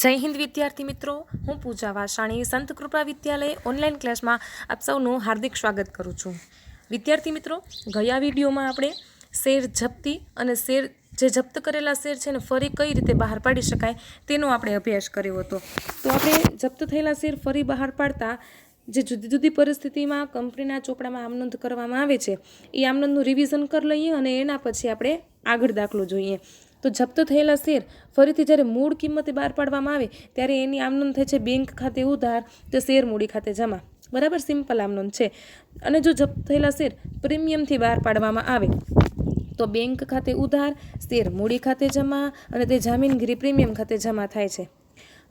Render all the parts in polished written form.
જય હિન્દ વિદ્યાર્થી મિત્રો, હું પૂજા વાસાણી સંત કૃપા વિદ્યાલય ઓનલાઈન ક્લાસમાં આપ સૌનું હાર્દિક સ્વાગત કરું છું. વિદ્યાર્થી મિત્રો, ગયા વિડીયોમાં આપણે શેર જપ્તી અને શેર જે જપ્ત કરેલા શેર છે ને ફરી કઈ રીતે બહાર પાડી શકાય તેનો આપણે અભ્યાસ કર્યો હતો. તો આપણે જપ્ત થયેલા શેર ફરી બહાર પાડતા જે જુદી જુદી પરિસ્થિતિમાં કંપનીના ચોપડામાં આમનોંધ કરવામાં આવે છે એ આમનોંધનું રિવિઝન કરી લઈએ અને એના પછી આપણે આગળ દાખલો જોઈએ. તો જપ્ત થયેલા શેર ફરીથી જ્યારે મૂળ કિંમતે બહાર પાડવામાં આવે ત્યારે એની આમનોંધ થાય છે બેંક ખાતે ઉધાર તો શેર મૂડી ખાતે જમા. બરાબર, સિમ્પલ આમનોંધ છે. અને જો જપ્ત થયેલા શેર પ્રીમિયમથી બહાર પાડવામાં આવે તો બેંક ખાતે ઉધાર, શેર મૂડી ખાતે જમા અને તે જામીનગીરી પ્રીમિયમ ખાતે જમા થાય છે.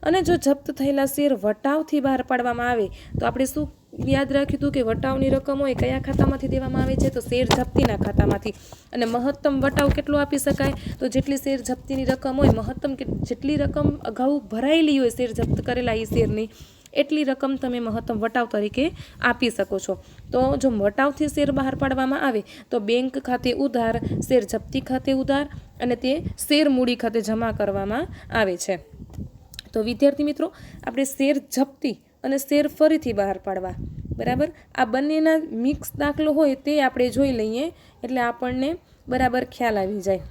અને જો જપ્ત થયેલા શેર વટાવથી બહાર પાડવામાં આવે તો આપણે શું યાદ રાખ્યું હતું કે વટાવની રકમ હોય કયા ખાતામાંથી દેવામાં આવે છે? તો શેર જપ્તીના ખાતામાંથી. અને મહત્તમ વટાવ કેટલો આપી શકાય? તો જેટલી શેર જપ્તીની રકમ હોય, મહત્તમ જેટલી રકમ અગાઉ ભરાયેલી હોય શેર જપ્ત કરેલા એ શેરની, એટલી રકમ તમે મહત્તમ વટાવ તરીકે આપી શકો છો. તો જો વટાવથી શેર બહાર પાડવામાં આવે તો બેંક ખાતે ઉધાર, શેર જપ્તી ખાતે ઉધાર અને તે શેર મૂડી ખાતે જમા કરવામાં આવે છે. તો વિદ્યાર્થી મિત્રો, આપણે શેર જપ્તી અને શેર ફરીથી બહાર પાડવા, બરાબર, આ બંનેના મિક્સ દાખલો હોય તે આપણે જોઈ લઈએ એટલે આપણને બરાબર ખ્યાલ આવી જાય.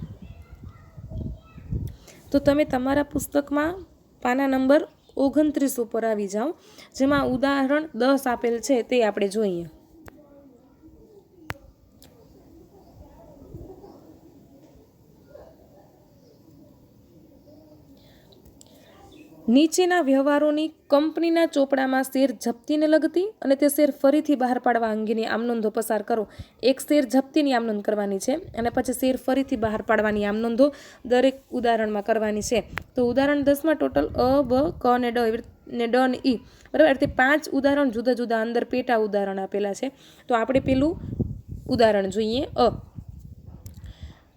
તો તમે તમારા પુસ્તકમાં પાના નંબર 29 ઉપર આવી જાઓ, જેમાં ઉદાહરણ 10 આપેલ છે તે આપણે જોઈએ. નીચેના વ્યવહારોની કંપનીના ચોપડામાં શેર જપ્તીને લગતી અને તે શેર ફરીથી બહાર પાડવા અંગેની આમનોંધો પસાર કરો. એક શેર જપ્તીની આમનોંધ કરવાની છે અને પછી શેર ફરીથી બહાર પાડવાની આમનોંધો દરેક ઉદાહરણમાં કરવાની છે. તો ઉદાહરણ 10માં ટોટલ અ, બ, ક ને ડ ને ઈ, બરાબર, તે 5 ઉદાહરણ જુદા જુદા અંદર પેટા ઉદાહરણ આપેલા છે. તો આપણે પેલું ઉદાહરણ જોઈએ. અ,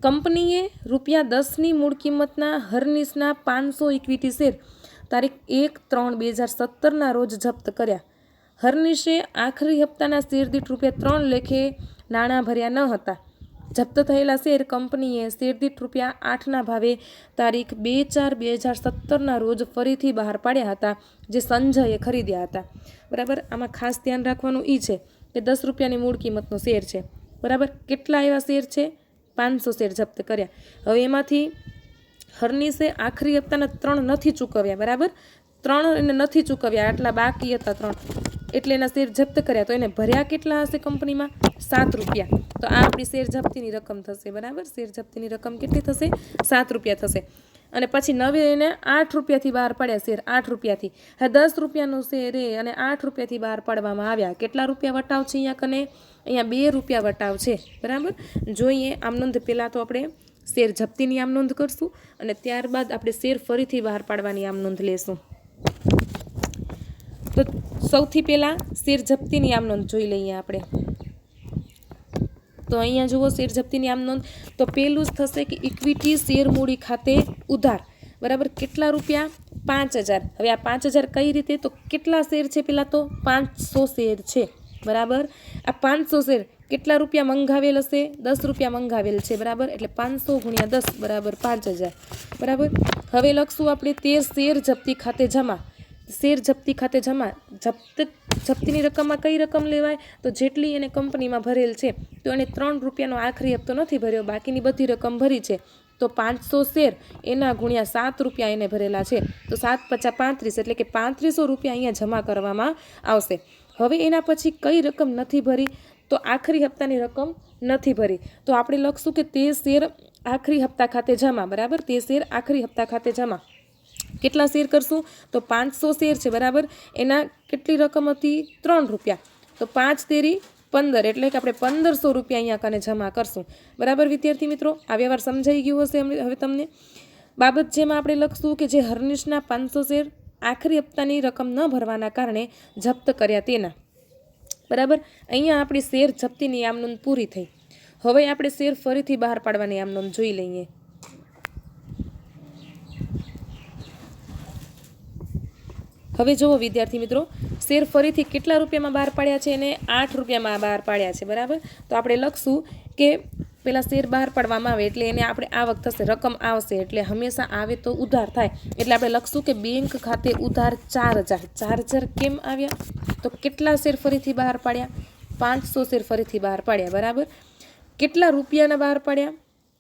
કંપનીએ ₹10ની મૂળ કિંમતના હર્નિશના 500 ઇક્વિટી શેર તારીખ 1/3/2017 રોજ જપ્ત કર્યા. હર્નિશે આખરી હપ્તાના શેર દીઠ ₹3 લેખે નાણાં ભર્યા ન હતા. જપ્ત થયેલા શેર કંપનીએ શેર દીઠ ₹8ના ભાવે તારીખ 2/4/2017 રોજ ફરીથી બહાર પાડ્યા હતા, જે સંજયે ખરીદ્યા હતા. બરાબર, આમાં ખાસ ધ્યાન રાખવાનું એ છે કે ₹10ની મૂળ કિંમતનો શેર છે. બરાબર, કેટલા એવા શેર છે? 500 શેર જપ્ત કર્યા. હવે એમાંથી હર્નિશે આખરી હપ્તાના 3 નથી ચૂકવ્યા. બરાબર, 3 એને નથી ચૂકવ્યા, આટલા બાકી હતા 3, એટલે એના શેર જપ્ત કર્યા. તો એને ભર્યા કેટલા હશે કંપનીમાં? ₹7. તો આ આપણી શેર જપ્તીની રકમ થશે. બરાબર, શેર જપ્તીની રકમ કેટલી થશે? ₹7 થશે. અને પછી નવે એને ₹8થી બહાર પાડ્યા શેર, ₹8. હા, ₹10નો શેર અને ₹8થી બહાર પાડવામાં આવ્યા. કેટલા રૂપિયા વટાવ છે અહીંયા કને? અહીંયા ₹2 વટાવ છે. બરાબર, જોઈએ આમનોંધ. પહેલાં તો આપણે શેર જપ્તીની આમનોંધ કરશું અને ત્યારબાદ આપણે શેર ફરીથી બહાર પાડવાની આમનોંધ લેશું. તો સૌથી પહેલાં શેર જપ્તીની આમનોંધ જોઈ લઈએ આપણે. તો અહીંયા જુઓ શેર જપ્તીની આમનોંધ. તો પહેલું જ થશે કે ઇક્વિટી શેર મૂડી ખાતે ઉધાર. બરાબર, કેટલા રૂપિયા? 5000. હવે આ 5000 કઈ રીતે? તો કેટલા શેર છે? પહેલાં તો 500 શેર છે. બરાબર, આ 500 શેર કેટલા રૂપિયા મંગાવેલ હશે? ₹10 મંગાવેલ છે. બરાબર, એટલે 500 × 10 બરાબર 5000. બરાબર, હવે લખશું આપણે તે શેર જપ્તી ખાતે જમા. શેર જપ્તી ખાતે જમા. જપ્તીની રકમમાં કઈ રકમ લેવાય? તો જેટલી એને કંપનીમાં ભરેલ છે. તો એને ₹3નો આખરી હપ્તો નથી ભર્યો, બાકીની બધી રકમ ભરી છે. તો 500 શેર એના ગુણ્યા ₹7 એને ભરેલા છે. તો 7 × 5 = 35, એટલે કે ₹3500 અહીંયા જમા કરવામાં આવશે. હવે એના પછી કઈ રકમ નથી ભરી? તો આખરી હપ્તાની રકમ નથી ભરી. તો આપણે લખશું કે તે શેર આખરી હપ્તા ખાતે જમા. બરાબર, તે શેર આખરી હપ્તા ખાતે જમા. કેટલા શેર કરશું? તો 500 શેર છે. બરાબર, એના કેટલી રકમ હતી? ₹3. તો 5 તેરી 15, એટલે કે આપણે ₹1500 અહીંયા કને જમા કરશું. બરાબર વિદ્યાર્થી મિત્રો, આ વ્યવહાર સમજાઈ ગયું હશે હવે તમને. બાબત જેમાં આપણે લખશું કે જે હર્નિશના 500 શેર આખરી હપ્તાની રકમ ન ભરવાના કારણે જપ્ત કર્યા તેના. બરાબર, અહીંયા આપણી શેર જપ્તીની આમનોંધ પૂરી થઈ. હવે આપણે શેર ફરીથી બહાર પાડવાની આમનોંધ જોઈ લઈએ. હવે જુઓ વિદ્યાર્થી મિત્રો, શેર ફરીથી કેટલા રૂપિયામાં બહાર પાડ્યા છે? એને ₹8માં બહાર પાડ્યા છે. બરાબર, તો આપણે લખશું કે પેલા શેર બહાર પાડવામાં આવે એટલે એને આપણે આવક થશે, રકમ આવશે, એટલે હંમેશા આવે તો ઉધાર થાય. એટલે આપણે લખશું કે બેંક ખાતે ઉધાર 4,000. 4,000 કેમ આવ્યા? તો કેટલા શેર ફરીથી બહાર પાડ્યા? 500 શેર ફરીથી બહાર પાડ્યા, બરાબર. કેટલા રૂપિયાના બહાર પાડ્યા?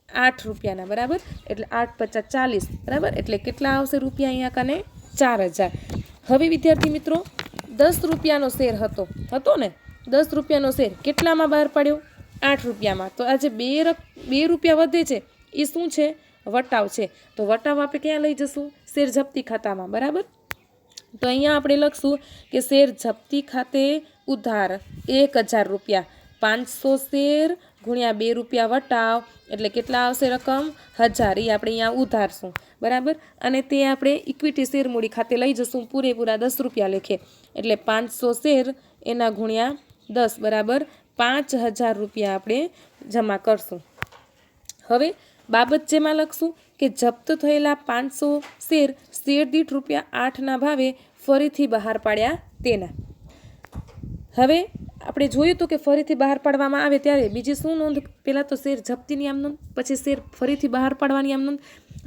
8 રૂપિયાના, બરાબર. એટલે 8 × 50 = 40, બરાબર. એટલે કેટલા આવશે રૂપિયા અહીંયા કને? 4,000. હવે વિદ્યાર્થી મિત્રો 10 રૂપિયાનો શેર હતો ને, 10 રૂપિયાનો શેર કેટલામાં બહાર પાડ્યો? 8 રૂપિયામાં. તો આજે 2 રૂપિયા વધે છે એ શું છે? વટાવ છે. તો વટાવ આપણે ક્યાં લઈ જશું? શેર જપ્તી ખાતામાં, બરાબર. તો અહીંયા આપણે લખશું કે શેર જપ્તી ખાતે ઉધાર 1,000 રૂપિયા, 500 શેર ગુણ્યા 2 રૂપિયા વટાવ, એટલે કેટલા આવશે રકમ? 1,000. એ આપણે અહીંયા ઉધારશું, બરાબર. અને તે આપણે ઇક્વિટી શેર મૂડી ખાતે લઈ જશું પૂરેપૂરા 10 રૂપિયા લેખે, એટલે 500 શેર એના ગુણ્યા 10, બરાબર. 5,000 રૂપિયા આપણે જમા કરશું. હવે બાબત જેમાં લખશું કે જપ્ત થયેલા 500 શેર શેર દીઠ ₹8ના ભાવે ફરીથી બહાર પાડ્યા તેના. હવે આપણે જોયું તો કે ફરીથી બહાર પાડવામાં આવે ત્યારે બીજી શું નોંધ? પહેલાં તો શેર જપ્તીની આમ નોંધ, પછી શેર ફરીથી બહાર પાડવાની આમ નોંધ.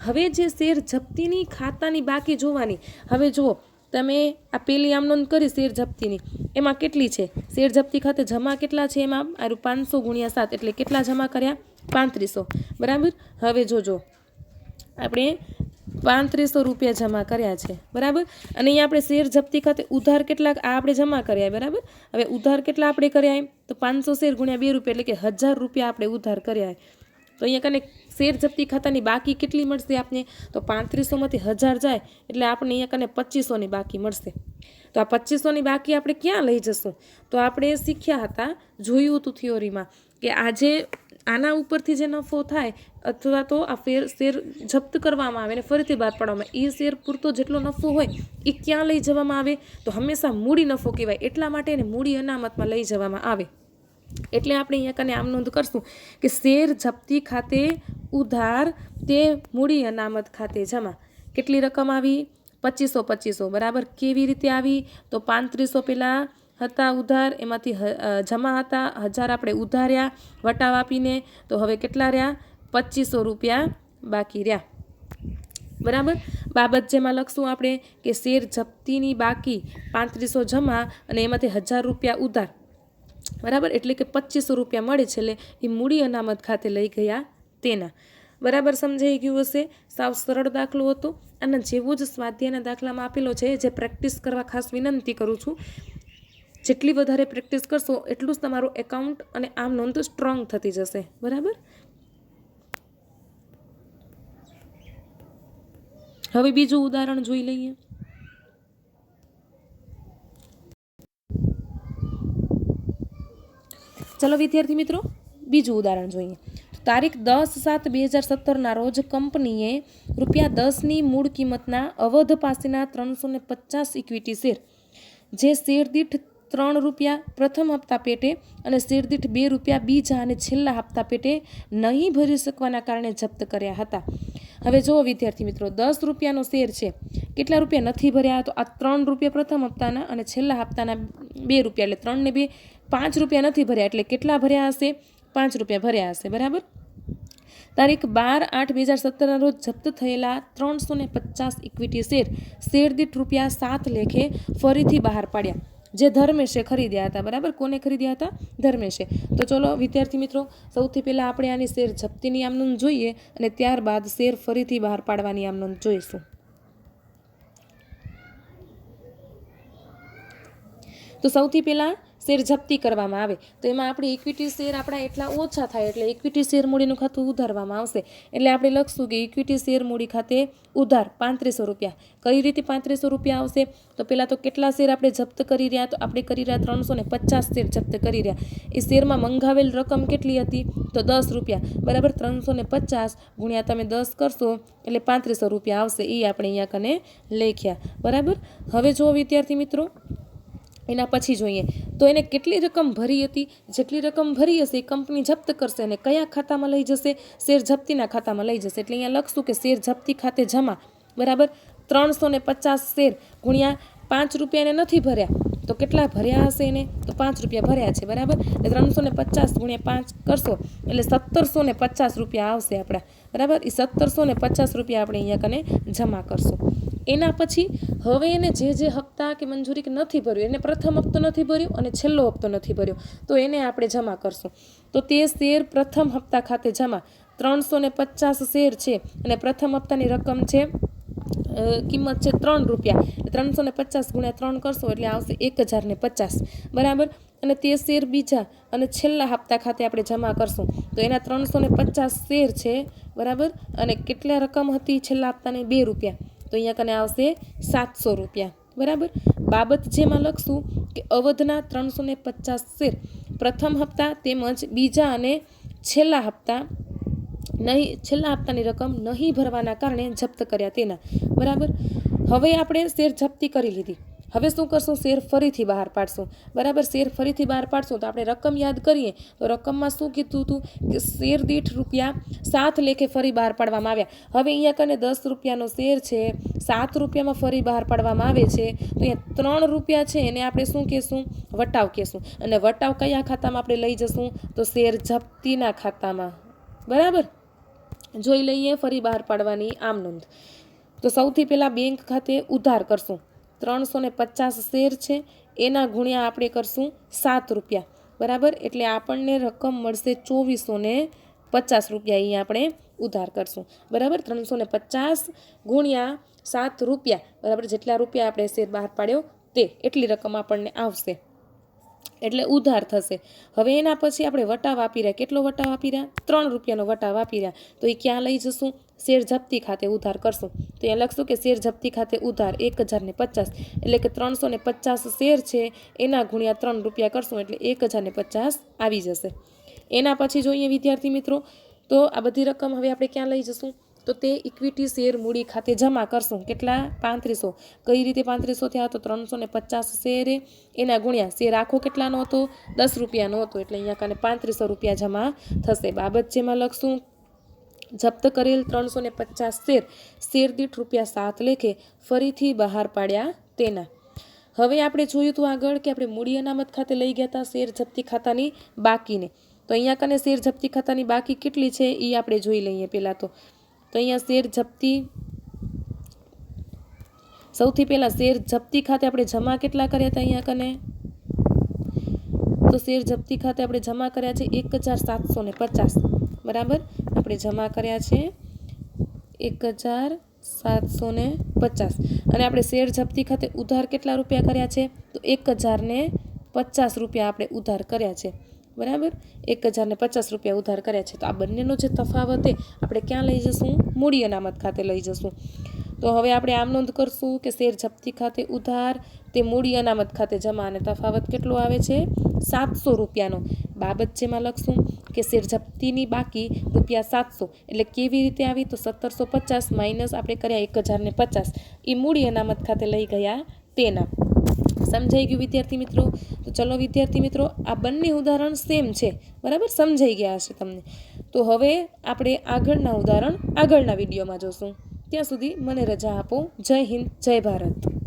હવે જે શેર જપ્તીની ખાતાની બાકી જોવાની. હવે જુઓ તમે આ પેલી આમ નોંધ કરી શેર જપ્તીની, એમાં કેટલી છે? શેર જપ્તી ખાતે જમા કેટલા છે? એમાં 500 × 7 એટલે કેટલા જમા કર્યા? 3500, બરાબર. હવે જોજો આપણે 3500 રૂપિયા જમા કર્યા છે, બરાબર. અને અહીંયા આપણે શેર જપ્તી ખાતે ઉધાર કેટલા આપણે જમા કર્યા, બરાબર. હવે ઉધાર કેટલા આપણે કર્યા એમ? તો 500 શેર ગુણ્યા 2 રૂપિયા એટલે કે 1,000 રૂપિયા આપણે ઉધાર કર્યા. તો અહીંયા કને શેર જપ્તી ખાતાની બાકી કેટલી મળશે આપને? તો 3500માંથી 1,000 જાય એટલે આપણે અહીંયા કને 2500ની બાકી મળશે. તો આ 2500ની બાકી આપણે ક્યાં લઈ જશું? તો આપણે શીખ્યા હતા, જોયું હતું થિયોરીમાં કે આજે આના ઉપરથી જે નફો થાય અથવા તો આ શેર જપ્ત કરવામાં આવે અને ફરીથી બહાર પાડવામાં, એ શેર પૂરતો જેટલો નફો હોય એ ક્યાં લઈ જવામાં આવે? તો હંમેશા મૂડી નફો કહેવાય, એટલા માટે એને મૂડી અનામતમાં લઈ જવામાં આવે. એટલે આપણે અહીંયા કને આમ નોંધ કરશું કે શેર જપ્તી ખાતે ઉધાર તે મૂડી અનામત ખાતે જમા. કેટલી રકમ આવી? 2500, બરાબર. કેવી રીતે આવી? તો 3500 પહેલાં હતા ઉધાર, એમાંથી જમા હતા 1,000 આપણે ઉધાર્યા વટાવ આપીને, તો હવે કેટલા રહ્યા? 2500 રૂપિયા બાકી રહ્યા, બરાબર. બાબત જેમાં લખશું આપણે કે શેર જપ્તીની બાકી 3500 જમા અને એમાંથી 1,000 રૂપિયા ઉધાર, બરાબર. એટલે કે 2500 રૂપિયા મળે છે, એટલે એ મૂડી અનામત ખાતે લઈ ગયા તેના. બરાબર સમજાઈ ગયું હશે? સાવ સરળ દાખલો હતો. અને જેવો જ સ્વાધ્યાયના દાખલામાં આપેલો છે, જે પ્રેક્ટિસ કરવા ખાસ વિનંતી કરું છું. જેટલી વધારે પ્રેક્ટિસ કરશો એટલું જ તમારું એકાઉન્ટ અને આમ નોંધ સ્ટ્રોંગ થતી જશે, બરાબર. હવે બીજું ઉદાહરણ જોઈ લઈએ. ચલો વિદ્યાર્થી મિત્રો બીજું ઉદાહરણ જોઈએ. તારીખ 10/7/2017ના રોજ કંપનીએ ₹10ની મૂળ કિંમતના અવધ પાસેના 350 ઇક્વિટી શેર, જે શેર દીઠ ₹3 પ્રથમ હપ્તા પેટે અને શેર દીઠ ₹2 બીજા અને છેલ્લા હપ્તા પેટે નહીં ભરી શકવાના કારણે જપ્ત કર્યા હતા. હવે જુઓ વિદ્યાર્થી મિત્રો, ₹10નો શેર છે, કેટલા રૂપિયા નથી ભર્યા? તો આ ₹3 પ્રથમ હપ્તાના અને છેલ્લા હપ્તાના ₹2 એટલે 3 ને 2 ₹5 નથી ભર્યા, એટલે કેટલા ભર્યા હશે? ₹5 ભર્યા હશે, બરાબર. તારીખ 12/8/2017ના રોજ જપ્ત થયેલા 350 ઇક્વિટી શેર દીઠ ₹7 લેખે ફરીથી બહાર પાડ્યા, જે ધર્મેશે ખરીદ્યા હતા, બરાબર. કોને ખરીદ્યા હતા? ધર્મેશે. તો ચલો વિદ્યાર્થી મિત્રો, સૌથી પહેલાં આપણે આની શેર જપ્તીની આમ નોંધ જોઈએ અને ત્યારબાદ શેર ફરીથી બહાર પાડવાની આમ નોંધ જોઈશું. તો સૌથી પહેલાં શેર જપ્તી કરવામાં આવે તો એમાં આપણે ઇક્વિટી શેર આપણા એટલા ઓછા થાય એટલે ઇક્વિટી શેર મૂડીનું ખાતું ઉધારવામાં આવશે. એટલે આપણે લખશું કે ઇક્વિટી શેર મૂડી ખાતે ઉધાર ₹3500. કઈ રીતે ₹3500 આવશે? તો પહેલાં તો કેટલા શેર આપણે જપ્ત કરી રહ્યા? તો આપણે કરી રહ્યા 350 શેર જપ્ત કરી રહ્યા. એ શેરમાં મંગાવેલ રકમ કેટલી હતી? તો ₹10, બરાબર. 350 ગુણ્યા તમે 10 કરશો એટલે ₹3500 આવશે. એ આપણે અહીંયા કને લખ્યા, બરાબર. હવે જો વિદ્યાર્થી મિત્રો એના પછી જોઈએ તો એને કેટલી રકમ ભરી હતી? જેટલી રકમ ભરી હશે એ કંપની જપ્ત કરશે અને કયા ખાતામાં લઈ જશે? શેર જપ્તીના ખાતામાં લઈ જશે. એટલે અહીંયા લખશું કે શેર જપ્તી ખાતે જમા, બરાબર. 350 શેર ગુણ્યા ₹5 નથી ભર્યા તો કેટલા ભર્યા હશે એને? તો 5 રૂપિયા ભર્યા છે, બરાબર. એટલે 350 ગુણ્યા 5 કરશો એટલે 1750 રૂપિયા આવશે આપણા, બરાબર. એ 1750 રૂપિયા આપણે અહીંયા કને જમા કરશું. એના પછી હવે એને જે હપ્તા કે મંજૂરી કે નથી ભર્યું, એને પ્રથમ હપ્તો નથી ભર્યો અને છેલ્લો હપ્તો નથી ભર્યો, તો એને આપણે જમા કરશું. તો તે શેર પ્રથમ હપ્તા ખાતે જમા 350 શેર છે અને પ્રથમ હપ્તાની રકમ છે, કિંમત છે 3 રૂપિયા. 350 ગુણ્યા 3 કરશો એટલે આવશે 1050, બરાબર. અને તે શેર બીજા અને છેલ્લા હપ્તા ખાતે આપણે જમા કરશું તો એના 350 શેર છે, બરાબર. અને કેટલા રકમ હતી છેલ્લા હપ્તાની? 2 રૂપિયા. તો અહીંયા કને આવશે 700 રૂપિયા, બરાબર. બાબત જેમાં લખશું કે અવધના 350 શેર પ્રથમ હપ્તા તેમજ બીજા અને છેલ્લા હપ્તાની રકમ નહીં ભરવાના કારણે જપ્ત કર્યા તેના, બરાબર. હવે આપણે શેર જપ્તી કરી લીધી. હવે શું કરશું? શેર ફરીથી બહાર પાડશું, બરાબર. શેર ફરીથી બહાર પાડશું તો આપણે રકમ યાદ કરીએ તો રકમમાં શું કીધું હતું કે શેર દીઠ ₹7 લેખે ફરી બહાર પાડવામાં આવ્યા. હવે અહીંયા કને 10 રૂપિયાનો શેર છે, 7 રૂપિયામાં ફરી બહાર પાડવામાં આવે છે, તો અહીંયા 3 રૂપિયા છે એને આપણે શું કહેશું? વટાવ કહેશું. અને વટાવ કયા ખાતામાં આપણે લઈ જશું? તો શેર જપ્તીના ખાતામાં, બરાબર. જોઈ લઈએ ફરી બહાર પાડવાની આમ નોંધ. તો સૌથી પહેલાં બેંક ખાતે ઉધાર કરશું. 350 શેર છે એના ગુણ્યા આપણે કરશું 7 રૂપિયા, બરાબર. એટલે આપણને રકમ મળશે 2450 રૂપિયા. અહીંયા આપણે ઉધાર કરશું, બરાબર. 350 ગુણ્યા 7 રૂપિયા, બરાબર. જેટલા રૂપિયા આપણે શેર બહાર પાડ્યો તે એટલી રકમ આપણને આવશે, એટલે ઉધાર થશે. હવે એના પછી આપણે વટાવ આપી રહ્યા. કેટલો વટાવ આપી રહ્યા? 3 રૂપિયાનો વટાવ આપી રહ્યા. તો એ ક્યાં લઈ જશું? શેર જપ્તી ખાતે ઉધાર કરશું. તો અહીંયા લખશું કે શેર જપ્તી ખાતે ઉધાર 1050, એટલે કે 350 શેર છે એના ગુણ્યા 3 રૂપિયા કરશું એટલે 1050 આવી જશે. એના પછી જોઈએ વિદ્યાર્થી મિત્રો, તો આ બધી રકમ હવે આપણે ક્યાં લઈ જશું? તો તે ઇક્વિટી શેર મૂડી ખાતે જમા કરશું. કેટલા? 3500. કઈ રીતે 3500 થયા? તો 350 શેરે એના ગુણ્યા શેર આખો કેટલાનો હતો? 10 રૂપિયાનો હતો, એટલે અહીંયા કાને 3500 રૂપિયા જમા થશે. બાબત જેમાં લખશું જપ્ત કરેલ 350 શેર દીઠ ₹7 લેખે ફરીથી બહાર પાડ્યા તેના. હવે આપણે જોયું હતું આગળ કે આપણે મૂડી અનામત ખાતે લઈ ગયા હતા શેર જપ્તી ખાતાની બાકીને. તો અહીંયા કને શેર જપ્તી ખાતાની બાકી કેટલી છે એ આપણે જોઈ લઈએ પહેલાં. તો અહીંયા શેર જપ્તી, સૌથી પહેલાં શેર જપ્તી ખાતે આપણે જમા કેટલા કર્યા હતા? અહીંયા કને તો શેર જપ્તી ખાતે આપણે જમા કર્યા છે 1750, બરાબર. આપણે જમા કર્યા છે 1750 અને આપણે શેર જપ્તી ખાતે ઉધાર કેટલા રૂપિયા કર્યા છે? તો 1050 રૂપિયા આપણે ઉધાર કર્યા છે, બરાબર. 1050 રૂપિયા ઉધાર કર્યા છે. તો આ બંનેનો જે તફાવત છે આપણે ક્યાં લઈ જશું? મૂડી અનામત ખાતે લઈ જશું. તો હવે આપણે આમ નોંધ કરશું કે શેર જપ્તી ખાતે ઉધાર તે મૂડી અનામત ખાતે જમા, અને તફાવત કેટલો આવે છે? 700 રૂપિયાનો. બાબત જેમાં લખશું કે શેર જપ્તીની બાકી ₹700, એટલે કેવી રીતે આવી? તો 1750 માઇનસ આપણે કર્યા 1050, એ મૂડી અનામત ખાતે લઈ ગયા તેના. સમજાઈ ગયું વિદ્યાર્થી મિત્રો? તો ચલો વિદ્યાર્થી મિત્રો, આ બંને ઉદાહરણ સેમ છે, બરાબર. સમજાઈ ગયા હશે તમને. તો હવે આપણે આગળના ઉદાહરણ આગળના વિડીયોમાં જોશું. ત્યાં સુધી મને રજા આપો. જય હિન્દ, જય ભારત.